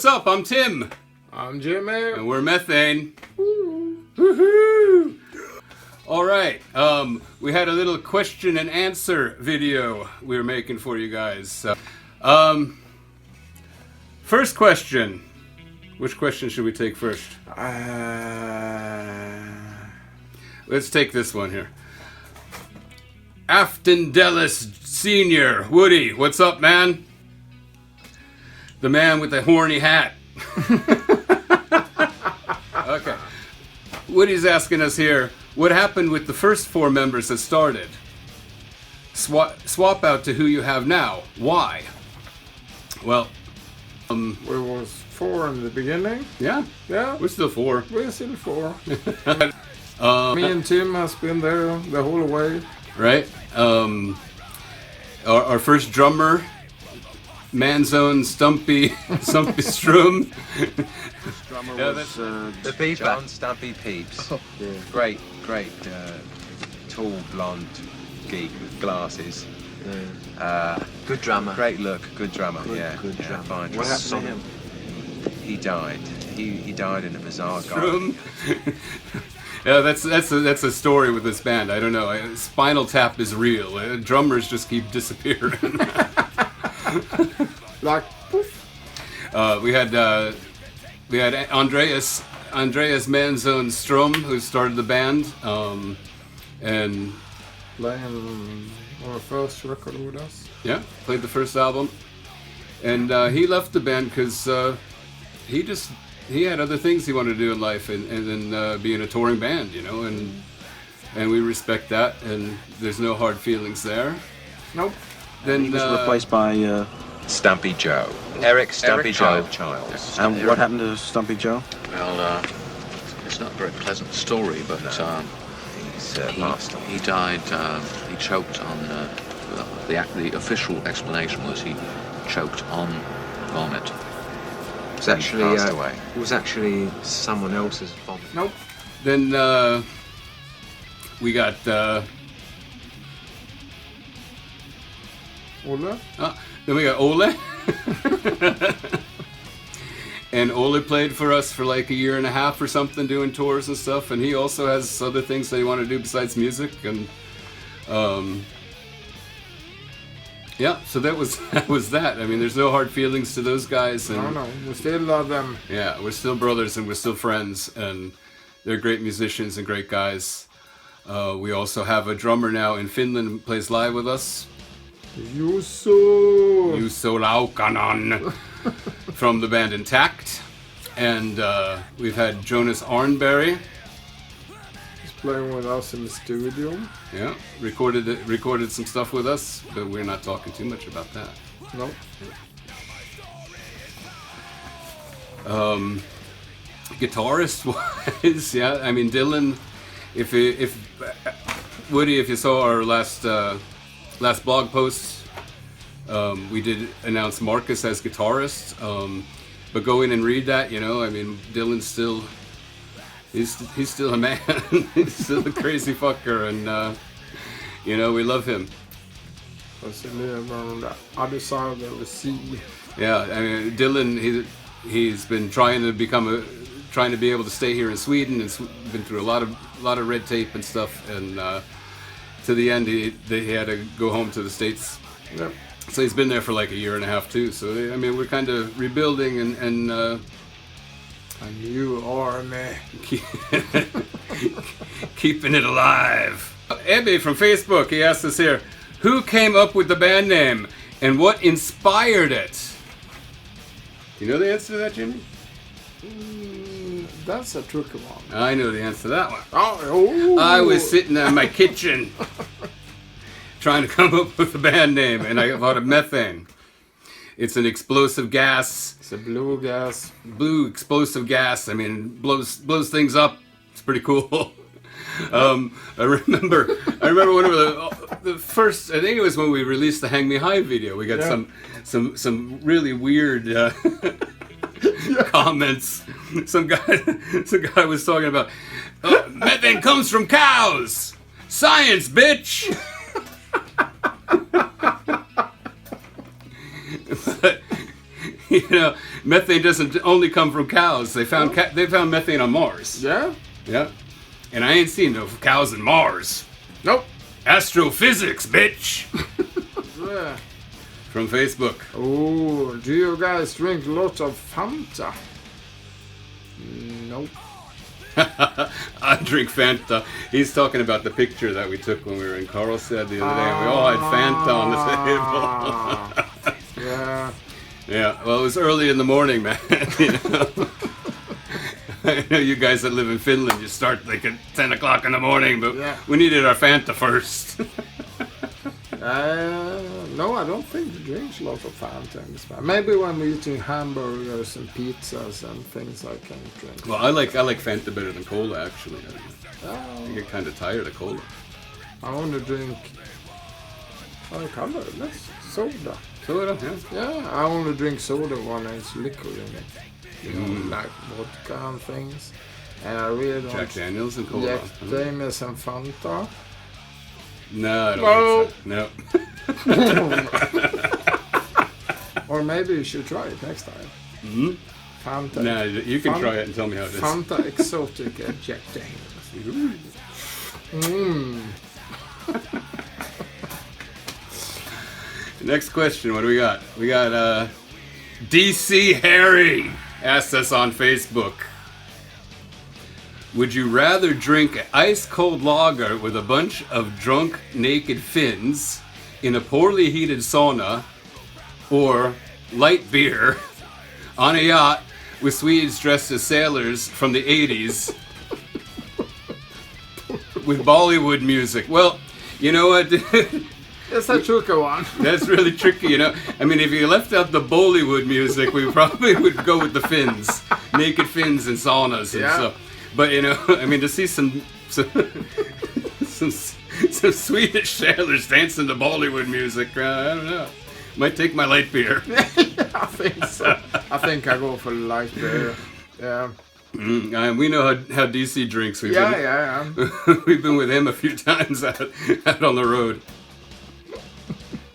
what's up? I'm Tim. I'm Jimmy. And we're Methane. Woohoo! Alright, we had a little question and answer video we were making for you guys. First question. Which question should we take first? Let's take this one here. Afton Dellis Sr. Woody, what's up, man? The man with the horny hat. Okay. Woody's asking us here, what happened with the first 4 members that started? Swap out to who you have now. Why? Well, we was 4 in the beginning. Yeah. We're still 4. We're still 4. Me and Tim has been there the whole way. Right. Our first drummer, Manzone Stumpy Strum. Drummer was the Beeper. John Stumpy Peeps. Oh, yeah. Great, tall blonde geek with glasses. Good drummer. Great look, good drummer. Good drummer. Fine. What happened to him? He died. He died in a bizarre Strum. Yeah, that's a story with this band. I don't know. Spinal Tap is real. Drummers just keep disappearing. Like poof. We had Andreas Manzone Strum, who started the band, and Playing on the first record with us. Yeah, played the first album, and he left the band because he had other things he wanted to do in life, and then be in a touring band, you know, and we respect that, and there's no hard feelings there. Nope. Then He was replaced by. Stumpy Joe. Eric Stumpy Joe Childs. And what happened to Stumpy Joe? Well, it's not a very pleasant story, but he died. He choked on. The official explanation was he choked on vomit. It was actually, passed away. It was actually someone else's vomit. Nope. Then we got Ola. then we got Ole. And Ole played for us for like a year and a half or something, doing tours and stuff, and he also has other things that he wanted to do besides music, and yeah, so that was that. I mean, there's no hard feelings to those guys, and No, we still love them. yeah, we're still brothers and we're still friends, and they're great musicians and great guys. We also have a drummer now in Finland who plays live with us, Juuso Laukanen, from the band Intact. And we've had Jonas Arnberry. He's playing with us in the studio. Yeah, recorded some stuff with us, but we're not talking too much about that. Nope. Guitarist wise, yeah, I mean Dylan. If Woody, if you saw our last blog post, we did announce Marcus as guitarist. But go in and read that, you know. I mean, Dylan's still, he's still a man. He's still a crazy fucker, and you know, we love him. Because he lives on the other side of the sea. Yeah, I mean, Dylan, he's been trying to be able to stay here in Sweden, and been through a lot of red tape and stuff, and to the end he had to go home to the States. Yep. So he's been there for like a year and a half too. So I mean, we're kind of rebuilding and And you are me. keeping it alive. Ebby from Facebook, he asked us here, who came up with the band name and what inspired it? Do you know the answer to that, Jimmy? That's a tricky one. I know the answer to that one. Oh. I was sitting in my kitchen trying to come up with a band name, and I thought of methane. It's an explosive gas. It's a blue gas. Blue explosive gas. I mean, blows things up. It's pretty cool. I remember one of the first. I think it was when we released the "Hang Me High" video. We got some really weird comments. Some guy was talking about methane comes from cows. Science, bitch. But, you know, methane doesn't only come from cows. They found they found methane on Mars. Yeah? Yeah. And I ain't seen no cows in Mars. Nope. Astrophysics, bitch. Yeah. From Facebook. Oh, do you guys drink lots of Fanta? Nope. I drink Fanta. He's talking about the picture that we took when we were in Carlsbad the other day. We all had Fanta on the table. Yeah. Yeah, well, it was early in the morning, man. You know? I know you guys that live in Finland, you start like at 10 o'clock in the morning, but Yeah. we needed our Fanta first. No, I don't think we drink lots of Fanta in this band. Maybe when we're eating hamburgers and pizzas and things I can drink. Well, I like Fanta better than cola, actually. I get kind of tired of cola. I want to drink colorless soda. Soda, yeah. Yeah, I only drink soda when there's liquor in it. You know, like vodka and things. And I really don't. Jack Daniels and cola. Jack Daniels and Fanta. No, I don't think so. No. Or maybe you should try it next time. Mm-hmm. Fanta. No, you can try it and tell me how it is. Fanta Exotic and Jack Daniels. Mm. Next question, what do we got? We got DC Harry asked us on Facebook. Would you rather drink an ice-cold lager with a bunch of drunk, naked Finns in a poorly heated sauna, or light beer on a yacht with Swedes dressed as sailors from the 80s with Bollywood music? Well, you know what? It's a tricky one. That's really tricky, you know. I mean, if you left out the Bollywood music, we probably would go with the Finns, naked Finns in saunas and stuff. But you know, I mean, to see some Swedish sailors dancing to Bollywood music, I don't know. Might take my light beer. I think so. I think I go for the light beer. Yeah. We know how DC drinks. We've been with him a few times out on the road.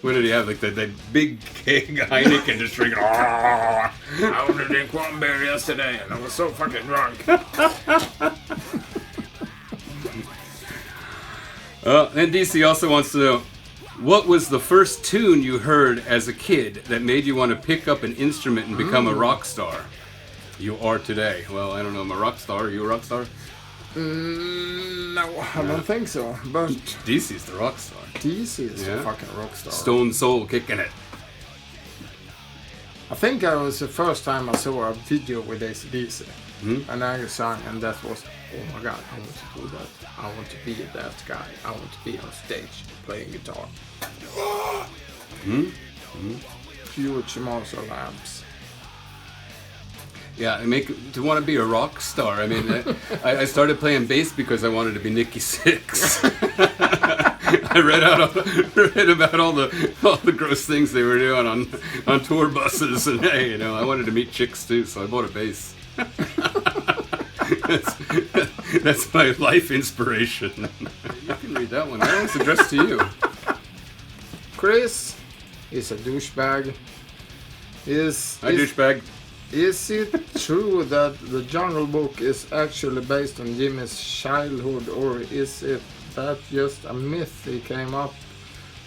What did he have? Like that big keg Heineken just drinking. I only drank one beer yesterday and I was so fucking drunk. And DC also wants to know, what was the first tune you heard as a kid that made you want to pick up an instrument and become a rock star? You are today. Well, I don't know. I'm a rock star. Are you a rock star? No, I don't think so. But DC's the rock star. DC is a fucking rock star. Stone Soul kicking it. I think that was the first time I saw a video with AC/DC. And I sang, and that was, oh my god, I want to do that. I want to be that guy. I want to be on stage playing guitar. Huge monster lamps. Yeah, to want to be a rock star. I mean, I started playing bass because I wanted to be Nikki Sixx. I read about all the gross things they were doing on tour buses, and hey, you know, I wanted to meet chicks too, so I bought a bass. That's my life inspiration. You can read that one. That one's addressed to you. Chris is a douchebag. Douchebag. Is it true that the Jungle Book is actually based on Jimmy's childhood, or is it that just a myth he came up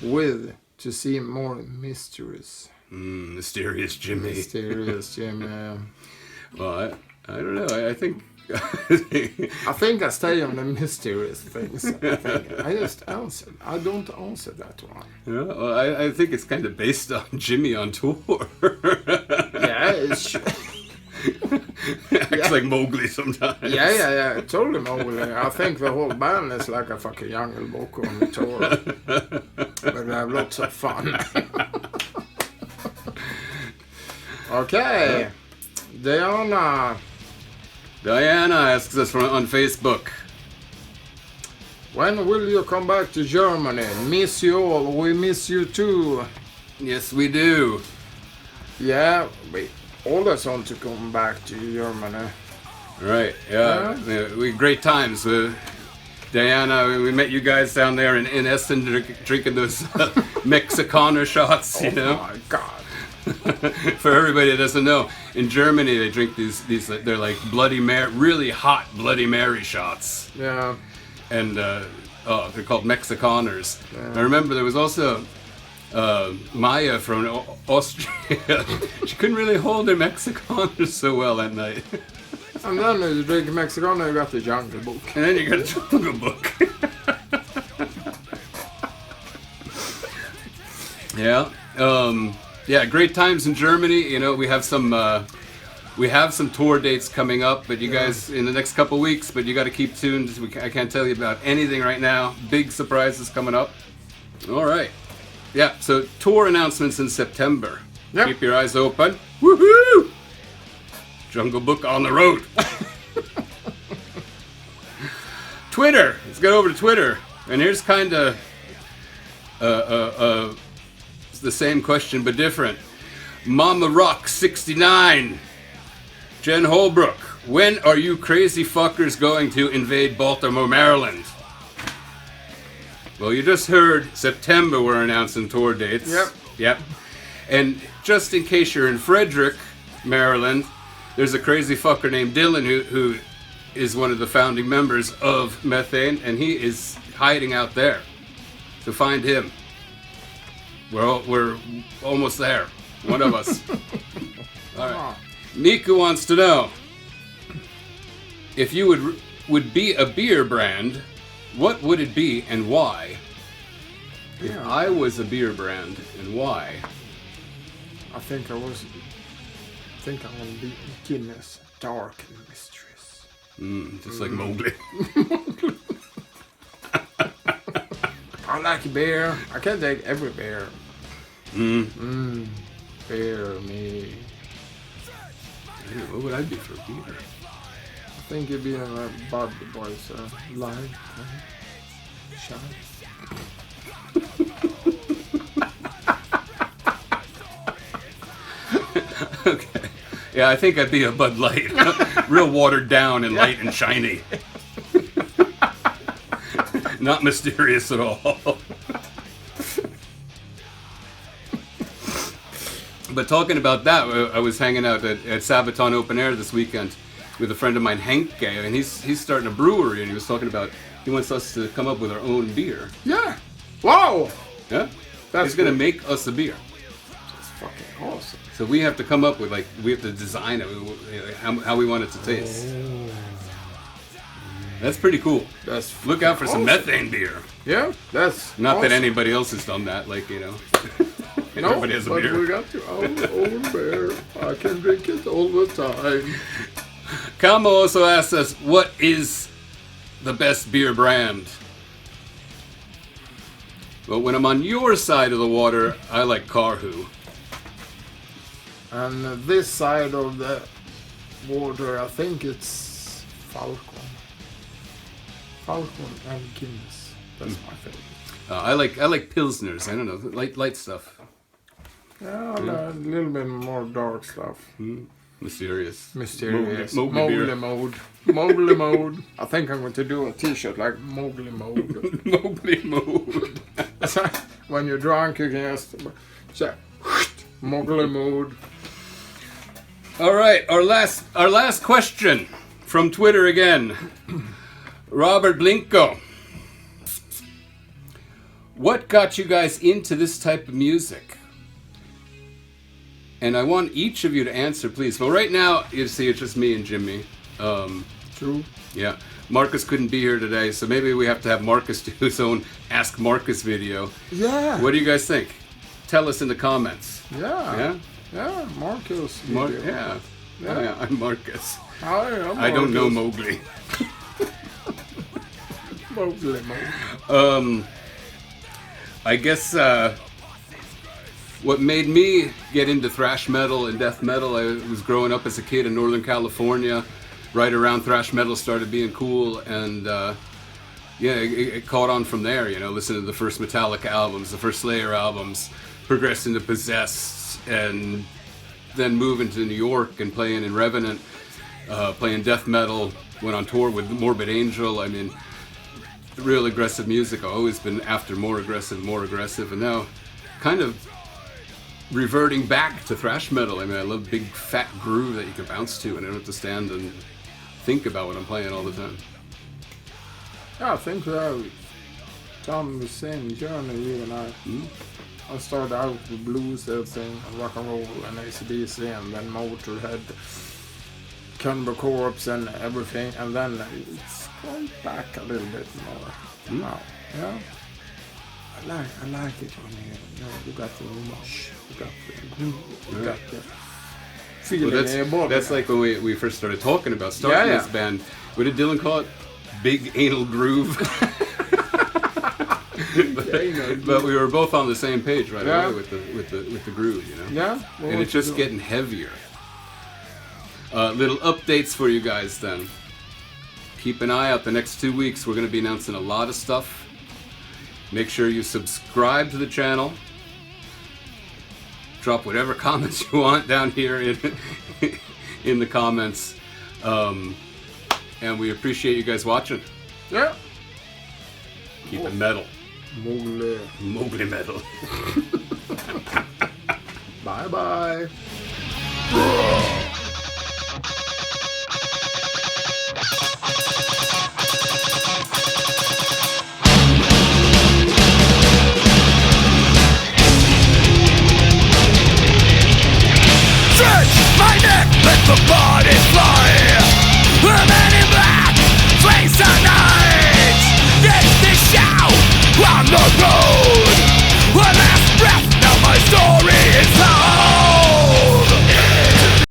with to seem more mysterious? Mysterious Jimmy. Mysterious Jimmy. Well, I don't know. I think... I think I stay on the mysterious things. I just answer. I don't answer that one. Yeah, well, I think it's kind of based on Jimmy on tour. Yeah, it's... Acts like Mowgli sometimes. Yeah, totally Mowgli. I think the whole band is like a fucking Jungle Book on the tour. But we have lots of fun. Okay. Diana asks us on Facebook. When will you come back to Germany? Miss you all. We miss you too. Yes, we do. Yeah, we always want to come back to Germany. Right, yeah. We great times. Diana, we met you guys down there in Essen drinking those Mexicaner shots, you know? Oh my god. For everybody that doesn't know, in Germany they drink these they're like Bloody Mary, really hot Bloody Mary shots, Yeah. and they're called Mexicaners. Yeah. I remember there was also Maya from Austria. She couldn't really hold her Mexicaners so well that night. And then you drink Mexican, you got the Jungle Book. And then you got a Jungle Book. Yeah. Yeah, great times in Germany. You know, we have some tour dates coming up, but you guys in the next couple weeks. But you got to keep tuned. I can't tell you about anything right now. Big surprises coming up. All right. Yeah. So tour announcements in September. Yep. Keep your eyes open. Woohoo! Jungle Book on the road. Twitter. Let's get over to Twitter. And here's kind of the same question but different. Mama Rock 69. Jen Holbrook. When are you crazy fuckers going to invade Baltimore, Maryland? Well, you just heard September we're announcing tour dates. Yep. And just in case you're in Frederick, Maryland, there's a crazy fucker named Dylan who is one of the founding members of Methane, and he is hiding out there. So find him. We're almost there. One of us. All right. Miku wants to know, if you would be a beer brand, what would it be and why? If I was a beer brand, and why? I think I want to be Guinness Dark and Mistress. Just like Mowgli. I like beer. I can't take every beer. Beer me. What would I be for beer? I think you'd be in a Bud Boys line. Shot. Okay. Yeah, I think I'd be a Bud Light. Real watered down and light and shiny. Not mysterious at all. But talking about that, I was hanging out at Sabaton Open Air this weekend with a friend of mine, Henke, and he's starting a brewery, and he was talking about he wants us to come up with our own beer. Yeah. Wow. Yeah? That's He's going to cool. make us a beer. That's fucking awesome. So we have to come up with, we have to design it, how we want it to taste. That's pretty cool. That's Look out for some awesome. Methane beer. Yeah, that's Not awesome. that anybody else has done that, everybody has a but beer. we got our own beer. I can drink it all the time. Kamo also asked us, what is the best beer brand? Well, when I'm on your side of the water, I like Karhu. And this side of the water, I think it's Falcon. Falcon and Guinness. That's my favorite. I like Pilsners. I don't know, light stuff. Yeah, a little bit more dark stuff. Mysterious. Mowgli beer. mode. Mowgli mode. I think I'm going to do a t-shirt like Mowgli mode. Mowgli mode. So, when you're drunk, you can just say, Mowgli mode. All right, our last question from Twitter again. Robert Blinko. What got you guys into this type of music? And I want each of you to answer, please. Well, right now, you see, it's just me and Jimmy. True. Yeah. Marcus couldn't be here today, so maybe we have to have Marcus do his own Ask Marcus video. Yeah. What do you guys think? Tell us in the comments. Yeah. Yeah? Yeah, Marcus. video. Yeah. Yeah. I'm Marcus. Hi, I'm I don't know Marcus. Mowgli. Mowgli mode. I guess what made me get into thrash metal and death metal, I was growing up as a kid in Northern California, right around thrash metal started being cool, and it caught on from there, listening to the first Metallica albums, the first Slayer albums, progressing to Possessed, and then moving to New York and playing in Revenant, playing death metal, went on tour with Morbid Angel. I mean, real aggressive music. I've always been after more aggressive, and now kind of reverting back to thrash metal. I mean, I love big fat groove that you can bounce to, and I don't have to stand and think about what I'm playing all the time. Yeah, I think we have done the same journey, you and I. I started out with blues, everything, and rock and roll, and AC/DC, and then Motorhead, Cannibal Corpse, and everything, and then it's gone back a little bit more now. Yeah, I like it when you got the mosh, you got the groove, you got the feeling in your body. That's like when we first started talking about starting this band. What did Dylan call it? Big anal groove. But we were both on the same page right away with the groove, you know. Yeah, and it's just getting heavier. Little updates for you guys then. Keep an eye out. The next 2 weeks we're going to be announcing a lot of stuff. Make sure you subscribe to the channel. Drop whatever comments you want down here in the comments. And we appreciate you guys watching. Yeah. Keep it metal. Mowgli metal. Bye bye.